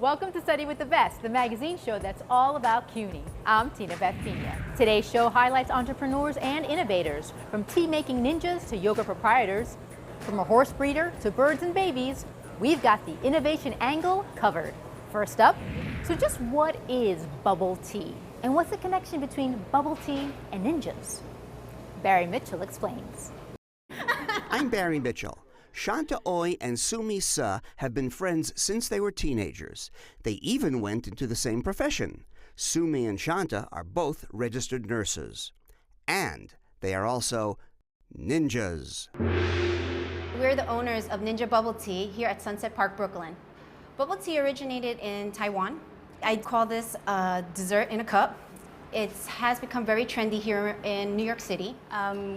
Welcome to Study with the Best, the magazine show that's all about CUNY. I'm Tina Beth Pena. Today's show highlights entrepreneurs and innovators, from tea-making ninjas to yoga proprietors, from a horse breeder to birds and babies. We've got the innovation angle covered. First up, so just what is bubble tea? And what's the connection between bubble tea and ninjas? Barry Mitchell explains. I'm Barry Mitchell. Chantha and Soomee have been friends since they were teenagers. They even went into the same profession. Soomee and Chantha are both registered nurses. And they are also ninjas. We're the owners of Ninja Bubble Tea here at Sunset Park, Brooklyn. Bubble tea originated in Taiwan. I call this a dessert in a cup. It has become very trendy here in New York City.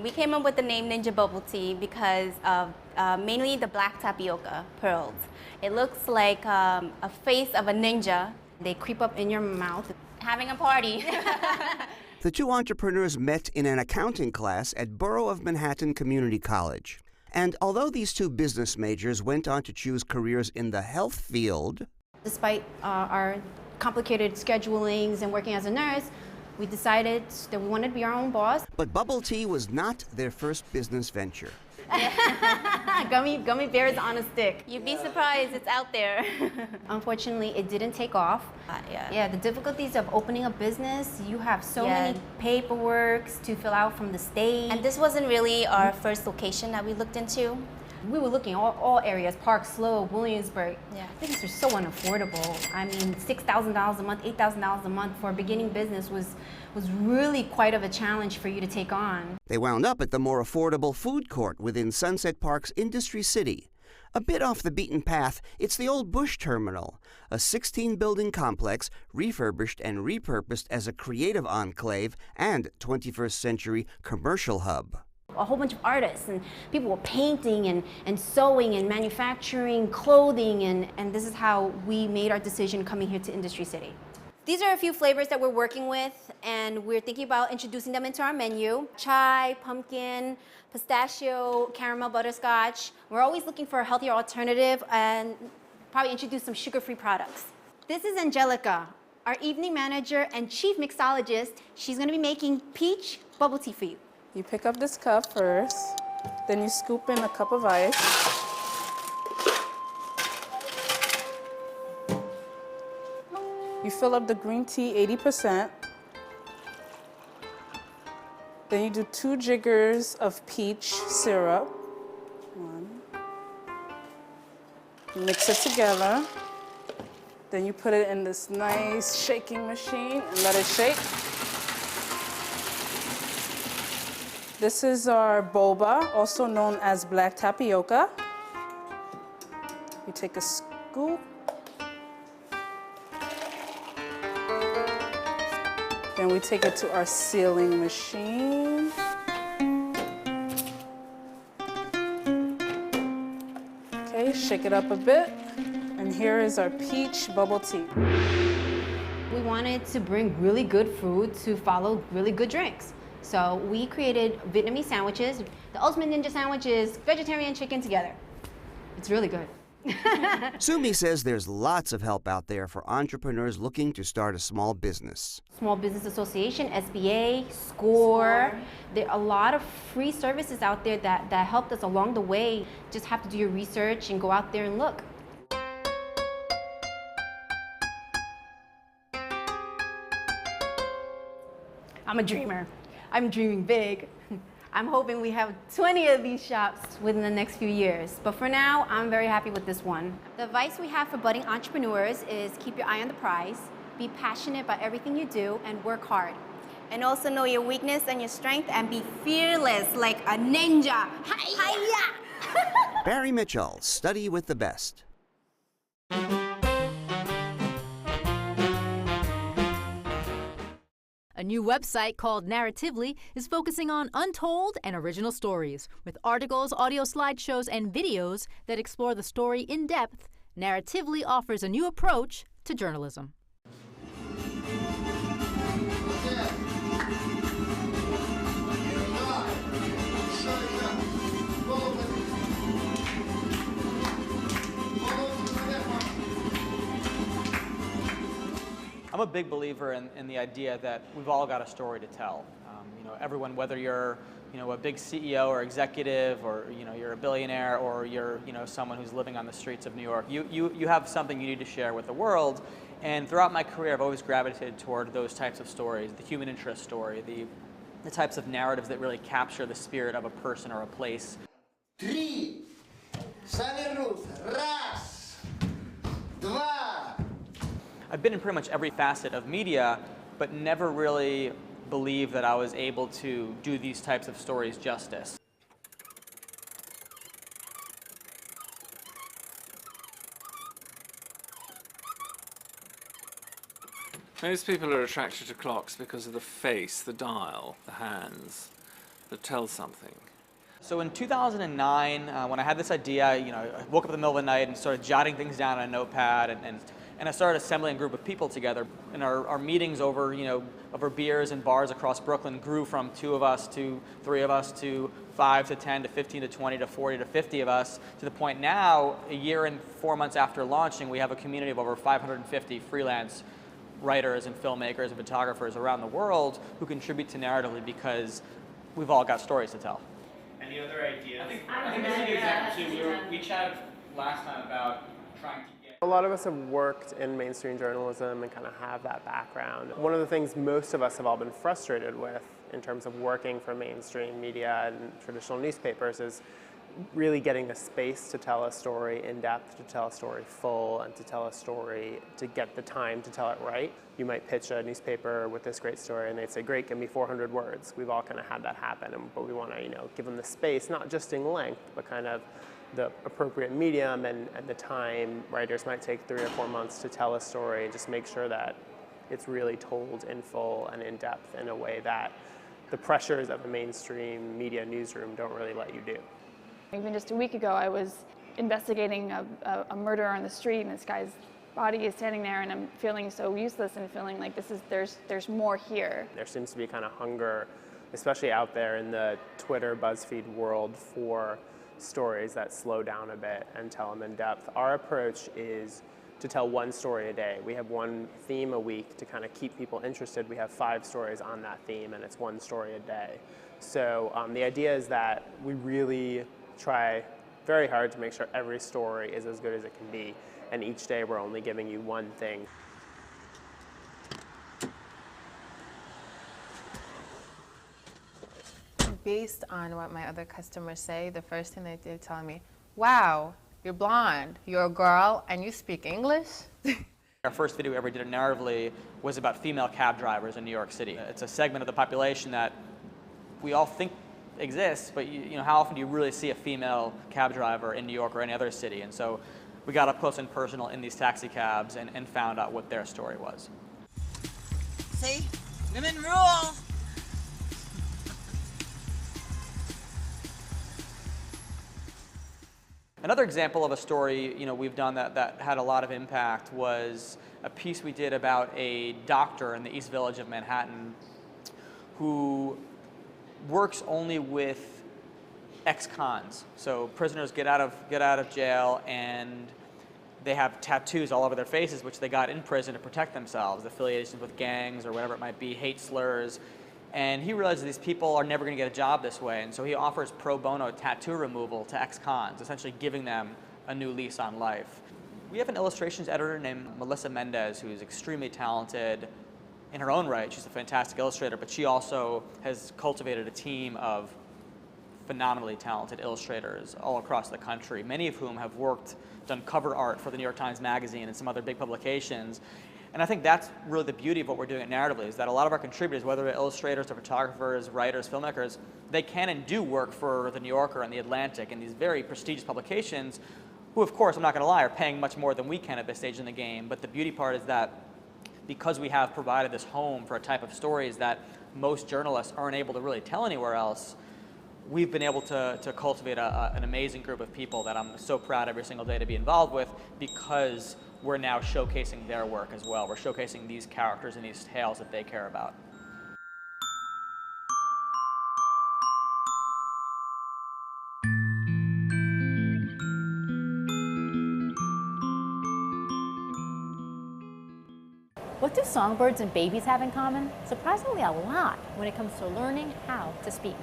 We came up with the name Ninja Bubble Tea because of mainly the black tapioca pearls. It looks like a face of a ninja. They creep up in your mouth. Having a party. The two entrepreneurs met in an accounting class at Borough of Manhattan Community College. And although these two business majors went on to choose careers in the health field, despite our complicated schedulings and working as a nurse, we decided that we wanted to be our own boss. But bubble tea was not their first business venture. Gummy bears on a stick. You'd be surprised, it's out there. Unfortunately, it didn't take off. Yeah, the difficulties of opening a business, you have so many paperwork to fill out from the state. And this wasn't really our first location that we looked into. We were looking at all areas, Park Slope, Williamsburg. Yeah. Things are so unaffordable. I mean, $6,000 a month, $8,000 a month for a beginning business was really quite of a challenge for you to take on. They wound up at the more affordable food court within Sunset Park's Industry City. A bit off the beaten path, it's the old Bush Terminal, a 16-building complex refurbished and repurposed as a creative enclave and 21st century commercial hub. A whole bunch of artists and people were painting and sewing and manufacturing clothing, and this is how we made our decision coming here to Industry City. These are a few flavors that we're working with, and we're thinking about introducing them into our menu. Chai, pumpkin, pistachio, caramel, butterscotch. We're always looking for a healthier alternative and probably introduce some sugar-free products. This is Angelica, our evening manager and chief mixologist. She's gonna be making peach bubble tea for you. You pick up this cup first, then you scoop in a cup of ice. You fill up the green tea 80%. Then you do 2 jiggers of peach syrup. 1. Mix it together. Then you put it in this nice shaking machine and let it shake. This is our boba, also known as black tapioca. You take a scoop. Then we take it to our sealing machine. Okay, shake it up a bit. And here is our peach bubble tea. We wanted to bring really good food to follow really good drinks. So we created Vietnamese sandwiches. The ultimate ninja sandwich is vegetarian chicken together. It's really good. Soomee says there's lots of help out there for entrepreneurs looking to start a small business. Small Business Association, SBA, SCORE. There are a lot of free services out there that helped us along the way. Just have to do your research and go out there and look. I'm a dreamer. I'm dreaming big. I'm hoping we have 20 of these shops within the next few years. But for now, I'm very happy with this one. The advice we have for budding entrepreneurs is keep your eye on the prize, be passionate about everything you do, and work hard. And also know your weakness and your strength and be fearless like a ninja. Hi-ya! Barry Mitchell, Study with the Best. A new website called Narratively is focusing on untold and original stories. With articles, audio slideshows, and videos that explore the story in depth, Narratively offers a new approach to journalism. I'm a big believer in the idea that we've all got a story to tell. You know, everyone, whether you're a big CEO or executive, or you're a billionaire, or you're someone who's living on the streets of New York, you have something you need to share with the world. And throughout my career, I've always gravitated toward those types of stories, the human interest story, the types of narratives that really capture the spirit of a person or a place. 3, Salut, raz, 2. I've been in pretty much every facet of media, but never really believed that I was able to do these types of stories justice. Most people are attracted to clocks because of the face, the dial, the hands, that tell something. So in 2009, when I had this idea, I woke up in the middle of the night and started jotting things down on a notepad, and I started assembling a group of people together. And our meetings over, over beers and bars across Brooklyn grew from 2 of us to 3 of us to 5 to 10 to 15 to 20 to 40 to 50 of us, to the point now, a year and 4 months after launching, we have a community of over 550 freelance writers and filmmakers and photographers around the world who contribute to Narratively because we've all got stories to tell. Any other ideas? I think this is a good example too. We chatted last time about trying to get... A lot of us have worked in mainstream journalism and kind of have that background. One of the things most of us have all been frustrated with in terms of working for mainstream media and traditional newspapers is really getting the space to tell a story in depth, to tell a story full, and to tell a story, to get the time to tell it right. You might pitch a newspaper with this great story and they'd say, great, give me 400 words. We've all kind of had that happen, but we want to give them the space, not just in length, but kind of the appropriate medium and the time. Writers might take 3 or 4 months to tell a story and just make sure that it's really told in full and in depth in a way that the pressures of a mainstream media newsroom don't really let you do. Even just a week ago, I was investigating a murder on the street, and this guy's body is standing there, and I'm feeling so useless and feeling like there's more here. There seems to be kind of hunger, especially out there in the Twitter, BuzzFeed world, for stories that slow down a bit and tell them in depth. Our approach is to tell 1 story a day. We have 1 theme a week to kind of keep people interested. We have 5 stories on that theme, and it's 1 story a day. So the idea is that we really try very hard to make sure every story is as good as it can be, and each day we're only giving you 1 thing. Based on what my other customers say, the first thing they tell me, wow, you're blonde, you're a girl, and you speak English? Our first video we ever did at Narratively was about female cab drivers in New York City. It's a segment of the population that we all think exists, but how often do you really see a female cab driver in New York or any other city? And so we got up close and personal in these taxi cabs and found out what their story was. See? Women rule! Another example of a story we've done that had a lot of impact was a piece we did about a doctor in the East Village of Manhattan who works only with ex-cons. So prisoners get out of jail and they have tattoos all over their faces, which they got in prison to protect themselves, affiliations with gangs or whatever it might be, hate slurs. And he realizes these people are never going to get a job this way, and so he offers pro bono tattoo removal to ex-cons, essentially giving them a new lease on life. We have an illustrations editor named Melissa Mendez, who is extremely talented in her own right. She's a fantastic illustrator, but she also has cultivated a team of phenomenally talented illustrators all across the country, many of whom have done cover art for the New York Times Magazine and some other big publications. And I think that's really the beauty of what we're doing at Narratively, is that a lot of our contributors, whether they're illustrators or photographers, writers, filmmakers, they can and do work for the New Yorker and the Atlantic and these very prestigious publications, who, of course, I'm not going to lie, are paying much more than we can at this stage in the game. But the beauty part is that because we have provided this home for a type of stories that most journalists aren't able to really tell anywhere else, we've been able to cultivate an amazing group of people that I'm so proud every single day to be involved with, because we're now showcasing their work as well. We're showcasing these characters and these tales that they care about. What do songbirds and babies have in common? Surprisingly a lot when it comes to learning how to speak.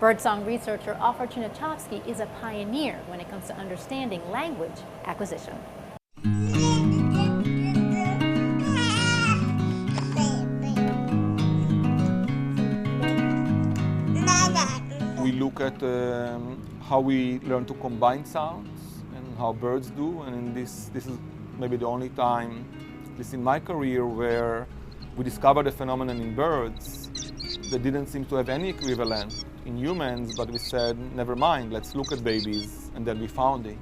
Birdsong researcher Ofer Tchernichovski is a pioneer when it comes to understanding language acquisition. We look at how we learn to combine sounds and how birds do, and this is maybe the only time, at least in my career, where we discovered a phenomenon in birds that didn't seem to have any equivalent in humans, but we said, never mind, let's look at babies, and then we found it.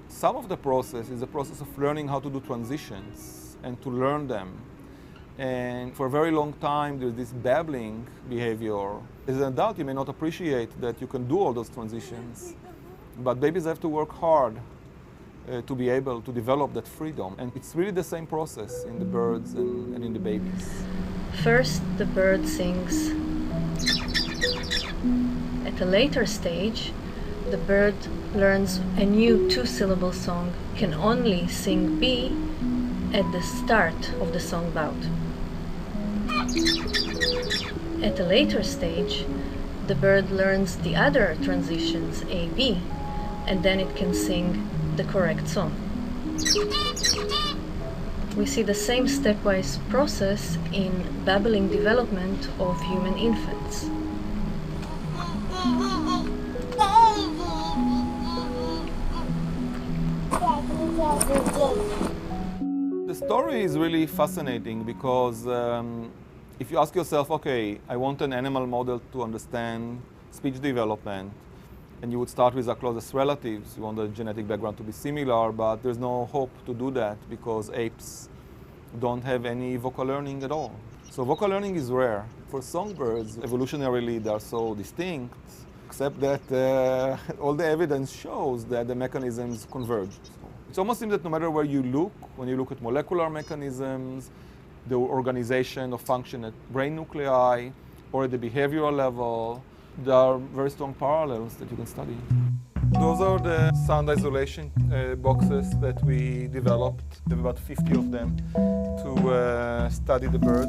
Some of the process is the process of learning how to do transitions and to learn them. And for a very long time, there's this babbling behavior. As an adult, you may not appreciate that you can do all those transitions, but babies have to work hard to be able to develop that freedom. And it's really the same process in the birds and in the babies. First, the bird sings. At a later stage, the bird learns a new two-syllable song, can only sing B at the start of the song bout. At a later stage, the bird learns the other transitions, A, B, and then it can sing the correct song. We see the same stepwise process in babbling development of human infants. The story is really fascinating because if you ask yourself, okay, I want an animal model to understand speech development, and you would start with our closest relatives. You want the genetic background to be similar, but there's no hope to do that because apes don't have any vocal learning at all. So vocal learning is rare. For songbirds, evolutionarily, they are so distinct, except that all the evidence shows that the mechanisms converge. It almost seems that no matter where you look, when you look at molecular mechanisms, the organization of function at brain nuclei, or at the behavioral level, there are very strong parallels that you can study. Those are the sound isolation boxes that we developed. We have about 50 of them to study the bird.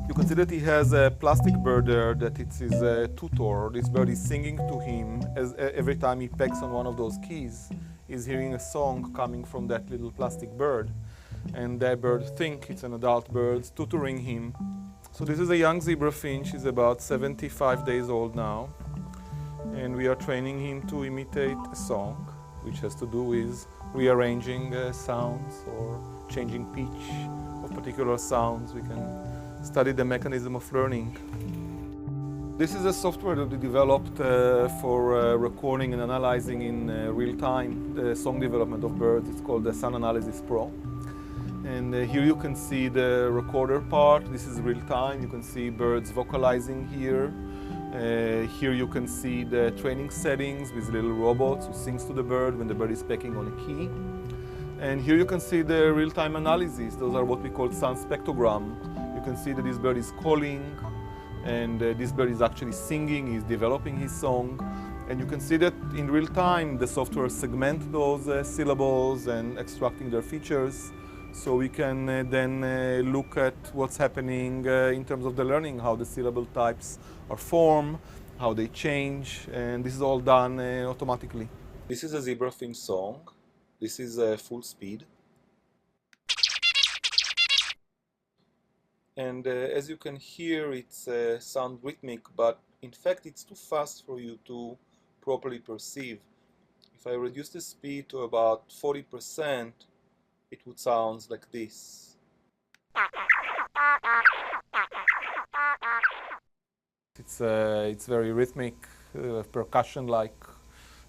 You can see that he has a plastic bird there that it's his tutor. This bird is singing to him as every time he pecks on one of those keys. He's hearing a song coming from that little plastic bird. And that bird thinks it's an adult bird tutoring him. So this is a young zebra finch. He's about 75 days old now. And we are training him to imitate a song, which has to do with rearranging sounds or changing pitch of particular sounds. We can study the mechanism of learning. This is a software that we developed for recording and analyzing in real time the song development of birds. It's called the Sound Analysis Pro. And here you can see the recorder part. This is real time. You can see birds vocalizing here. Here you can see the training settings with little robots who sings to the bird when the bird is pecking on a key. And here you can see the real-time analysis. Those are what we call sound spectrogram. You can see that this bird is calling, and this bird is actually singing, he's developing his song. And you can see that in real time, the software segments those syllables and extracting their features. So we can then look at what's happening in terms of the learning, how the syllable types are formed, how they change, and this is all done automatically. This is a zebra finch song. This is full speed. And as you can hear, it's sound rhythmic, but in fact it's too fast for you to properly perceive. If I reduce the speed to about 40%, it would sound like this. It's very rhythmic, percussion-like,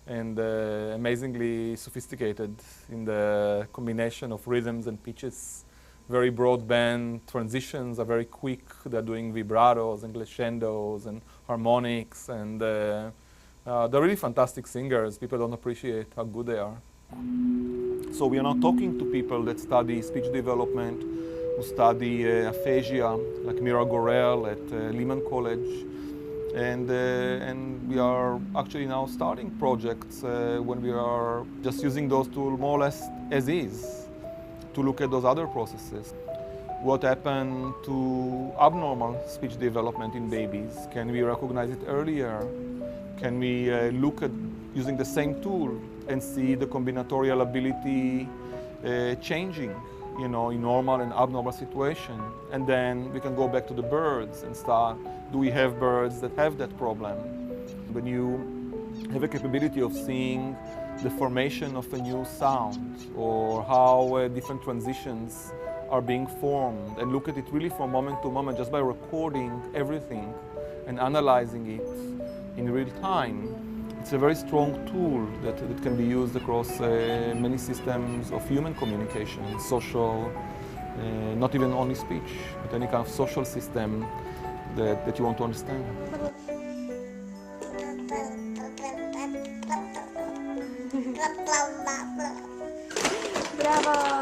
and amazingly sophisticated in the combination of rhythms and pitches. Very broadband transitions are very quick. They're doing vibratos and crescendos and harmonics, and they're really fantastic singers. People don't appreciate how good they are. So we are now talking to people that study speech development, who study aphasia, like Mira Gorel at Lehman College. And we are actually now starting projects when we are just using those tools more or less as is to look at those other processes. What happened to abnormal speech development in babies? Can we recognize it earlier? Can we look at using the same tool and see the combinatorial ability changing, you know, in normal and abnormal situations? And then we can go back to the birds and start, do we have birds that have that problem? When you have a capability of seeing the formation of a new sound or how different transitions are being formed and look at it really from moment to moment just by recording everything and analyzing it in real time. It's a very strong tool that can be used across many systems of human communication, social, not even only speech, but any kind of social system that you want to understand. Bravo!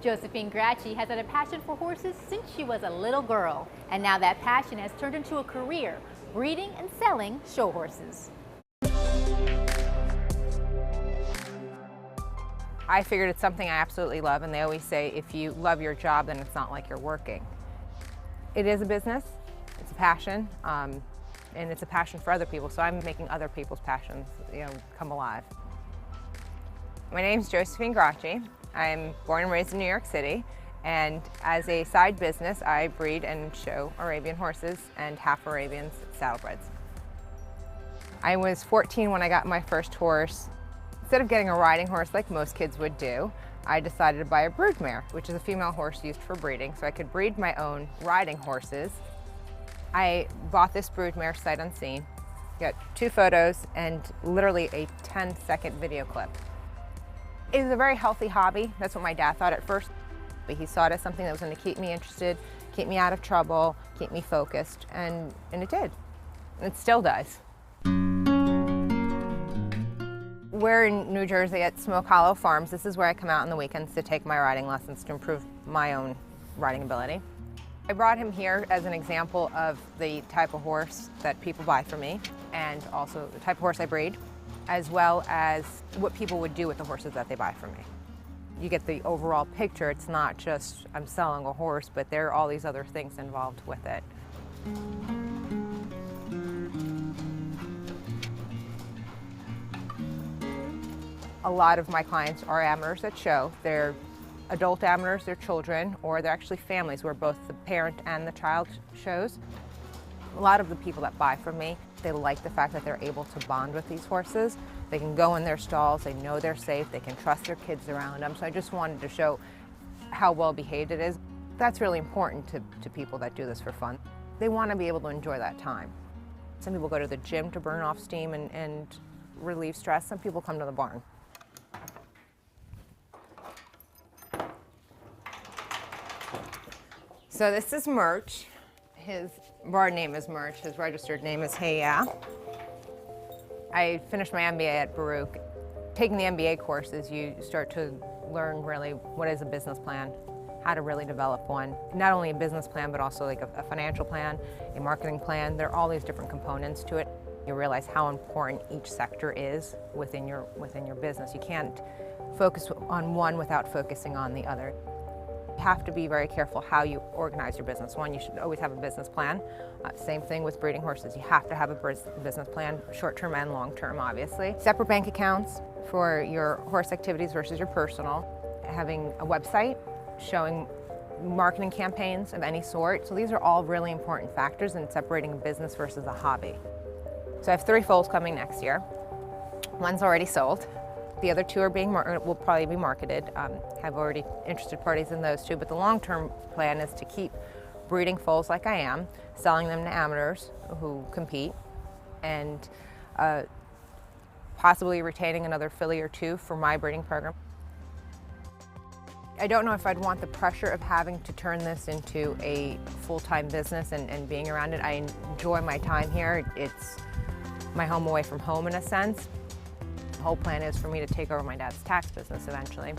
Josephine Graci has had a passion for horses since she was a little girl, and now that passion has turned into a career, breeding and selling show horses. I figured it's something I absolutely love, and they always say if you love your job, then it's not like you're working. It is a business, it's a passion, and it's a passion for other people, so I'm making other people's passions, you know, come alive. My name's Josephine Graci. I'm born and raised in New York City, and as a side business, I breed and show Arabian horses and half Arabians saddlebreds. I was 14 when I got my first horse. Instead of getting a riding horse like most kids would do, I decided to buy a broodmare, which is a female horse used for breeding, so I could breed my own riding horses. I bought this broodmare sight unseen, got 2 photos and literally a 10-second video clip. It was a very healthy hobby. That's what my dad thought at first. But he saw it as something that was going to keep me interested, keep me out of trouble, keep me focused, and it did. It still does. We're in New Jersey at Smoke Hollow Farms. This is where I come out on the weekends to take my riding lessons to improve my own riding ability. I brought him here as an example of the type of horse that people buy from me, and also the type of horse I breed, as well as what people would do with the horses that they buy from me. You get the overall picture. It's not just I'm selling a horse, but there are all these other things involved with it. A lot of my clients are amateurs at show. They're adult amateurs, they're children, or they're actually families where both the parent and the child shows. A lot of the people that buy from me, they like the fact that they're able to bond with these horses. They can go in their stalls, they know they're safe, they can trust their kids around them. So I just wanted to show how well behaved it is. That's really important to people that do this for fun. They want to be able to enjoy that time. Some people go to the gym to burn off steam and relieve stress. Some people come to the barn. So this is Merch. His barn name is Merch. His registered name is Hey Yeah. I finished my MBA at Baruch. Taking the MBA courses, you start to learn really what is a business plan, how to really develop one. Not only a business plan, but also like a financial plan, a marketing plan. There are all these different components to it. You realize how important each sector is within your business. You can't focus on one without focusing on the other. You have to be very careful how you organize your business. One, you should always have a business plan. Same thing with breeding horses. You have to have a business plan, short-term and long-term, obviously. Separate bank accounts for your horse activities versus your personal. Having a website showing marketing campaigns of any sort. So these are all really important factors in separating a business versus a hobby. So I have 3 foals coming next year. One's already sold. The other 2 are will probably be marketed. Have already interested parties in those 2, but the long-term plan is to keep breeding foals like I am, selling them to amateurs who compete, and possibly retaining another filly or 2 for my breeding program. I don't know if I'd want the pressure of having to turn this into a full-time business and being around it. I enjoy my time here. It's my home away from home in a sense. The whole plan is for me to take over my dad's tax business eventually.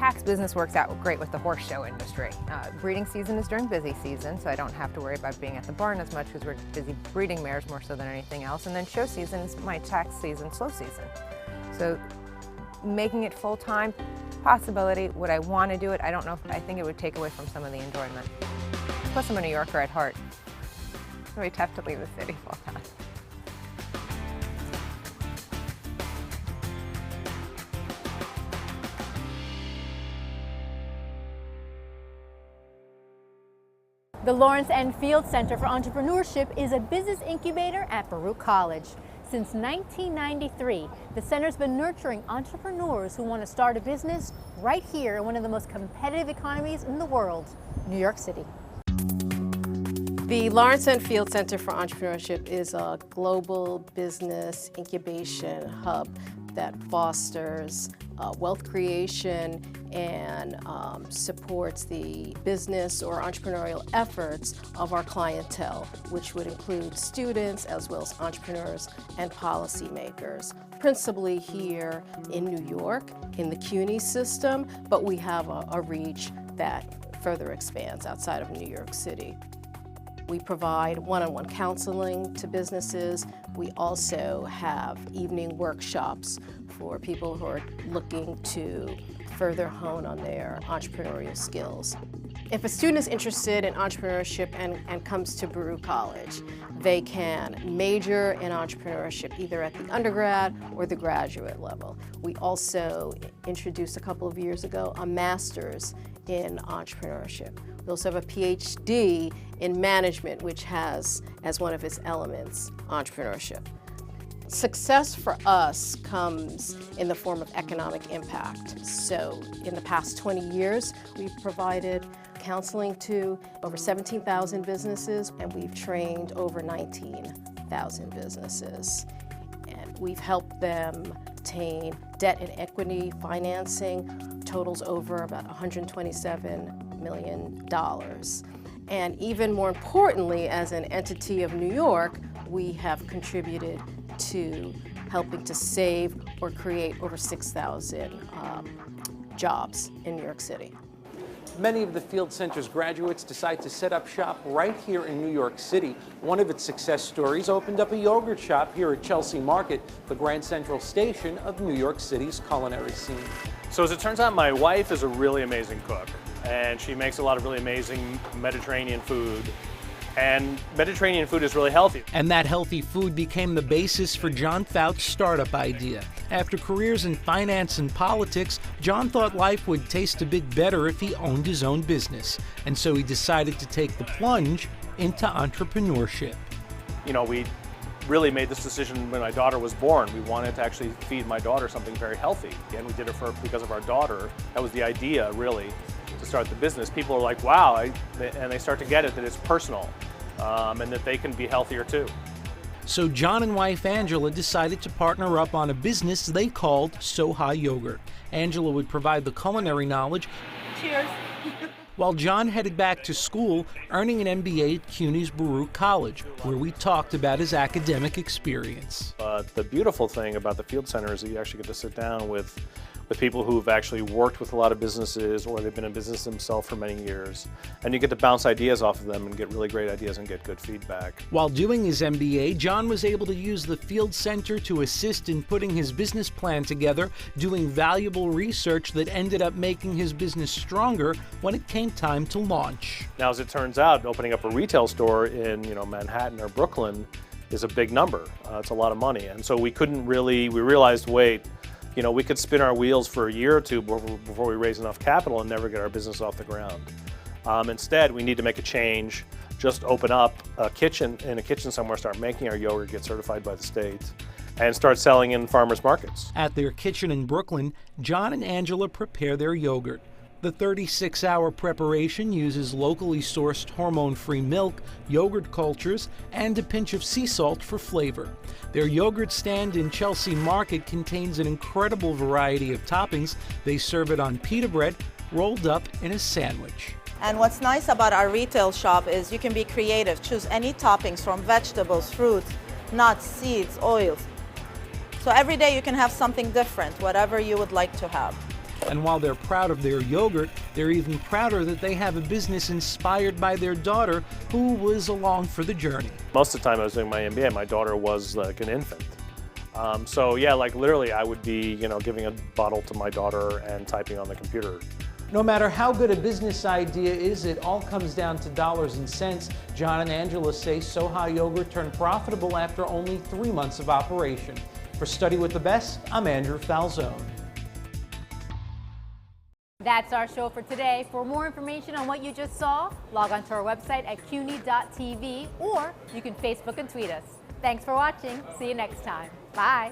tax business works out great with the horse show industry. Breeding season is during busy season, so I don't have to worry about being at the barn as much because we're busy breeding mares more so than anything else. And then show season is my tax season, slow season. So making it full-time, possibility. Would I want to do it? I don't know. I think it would take away from some of the enjoyment. Plus, I'm a New Yorker at heart. It's very tough to leave the city full-time. The Lawerence N Field Center for Entrepreneurship is a business incubator at Baruch College. Since 1993, the center's been nurturing entrepreneurs who want to start a business right here in one of the most competitive economies in the world, New York City. The Lawerence N Field Center for Entrepreneurship is a global business incubation hub that fosters wealth creation and supports the business or entrepreneurial efforts of our clientele, which would include students as well as entrepreneurs and policymakers. Principally here in New York, in the CUNY system, but we have a reach that further expands outside of New York City. We provide one-on-one counseling to businesses. We also have evening workshops for people who are looking to further hone on their entrepreneurial skills. If a student is interested in entrepreneurship and comes to Baruch College, they can major in entrepreneurship either at the undergrad or the graduate level. We also introduced a couple of years ago a master's in entrepreneurship. We also have a PhD in management, which has as one of its elements entrepreneurship. Success for us comes in the form of economic impact. So in the past 20 years, we've provided counseling to over 17,000 businesses, and we've trained over 19,000 businesses. And we've helped them obtain debt and equity financing, totals over about $127 million. And even more importantly, as an entity of New York, we have contributed to helping to save or create over 6,000 jobs in New York City. Many of the Field Center's graduates decide to set up shop right here in New York City. One of its success stories opened up a yogurt shop here at Chelsea Market, the Grand Central Station of New York City's culinary scene. So as it turns out, my wife is a really amazing cook, and she makes a lot of really amazing Mediterranean food. And Mediterranean food is really healthy. And that healthy food became the basis for John Fout's startup idea. After careers in finance and politics, John thought life would taste a bit better if he owned his own business. And so he decided to take the plunge into entrepreneurship. You know, we really made this decision when my daughter was born. We wanted to actually feed my daughter something very healthy. And we did it because of our daughter. That was the idea, really, to start the business. People are like, wow, and they start to get it, that it's personal, and that they can be healthier too. So John and wife Angela decided to partner up on a business they called Soha Yogurt. Angela would provide the culinary knowledge. Cheers. While John headed back to school, earning an MBA at CUNY's Baruch College, where we talked about his academic experience. The beautiful thing about the Field Center is that you actually get to sit down with people who've actually worked with a lot of businesses, or they've been in business themselves for many years. And you get to bounce ideas off of them and get really great ideas and get good feedback. While doing his MBA, John was able to use the Field Center to assist in putting his business plan together, doing valuable research that ended up making his business stronger when it came time to launch. Now, as it turns out, opening up a retail store in Manhattan or Brooklyn is a big number. It's a lot of money. And so we realized, wait, we could spin our wheels for a year or two before we raise enough capital and never get our business off the ground. Instead, we need to make a change, just open up a kitchen somewhere, start making our yogurt, get certified by the state, and start selling in farmers markets. At their kitchen in Brooklyn, John and Angela prepare their yogurt. The 36-hour preparation uses locally sourced hormone-free milk, yogurt cultures, and a pinch of sea salt for flavor. Their yogurt stand in Chelsea Market contains an incredible variety of toppings. They serve it on pita bread, rolled up in a sandwich. And what's nice about our retail shop is you can be creative. Choose any toppings from vegetables, fruits, nuts, seeds, oils. So every day you can have something different, whatever you would like to have. And while they're proud of their yogurt, they're even prouder that they have a business inspired by their daughter, who was along for the journey. Most of the time I was doing my MBA, my daughter was like an infant. So yeah, like literally I would be, giving a bottle to my daughter and typing on the computer. No matter how good a business idea is, it all comes down to dollars and cents. John and Angela say Soha Yogurt turned profitable after only 3 months of operation. For Study with the Best, I'm Andrew Falzone. That's our show for today. For more information on what you just saw, log on to our website at CUNY.TV, or you can Facebook and tweet us. Thanks for watching. See you next time. Bye.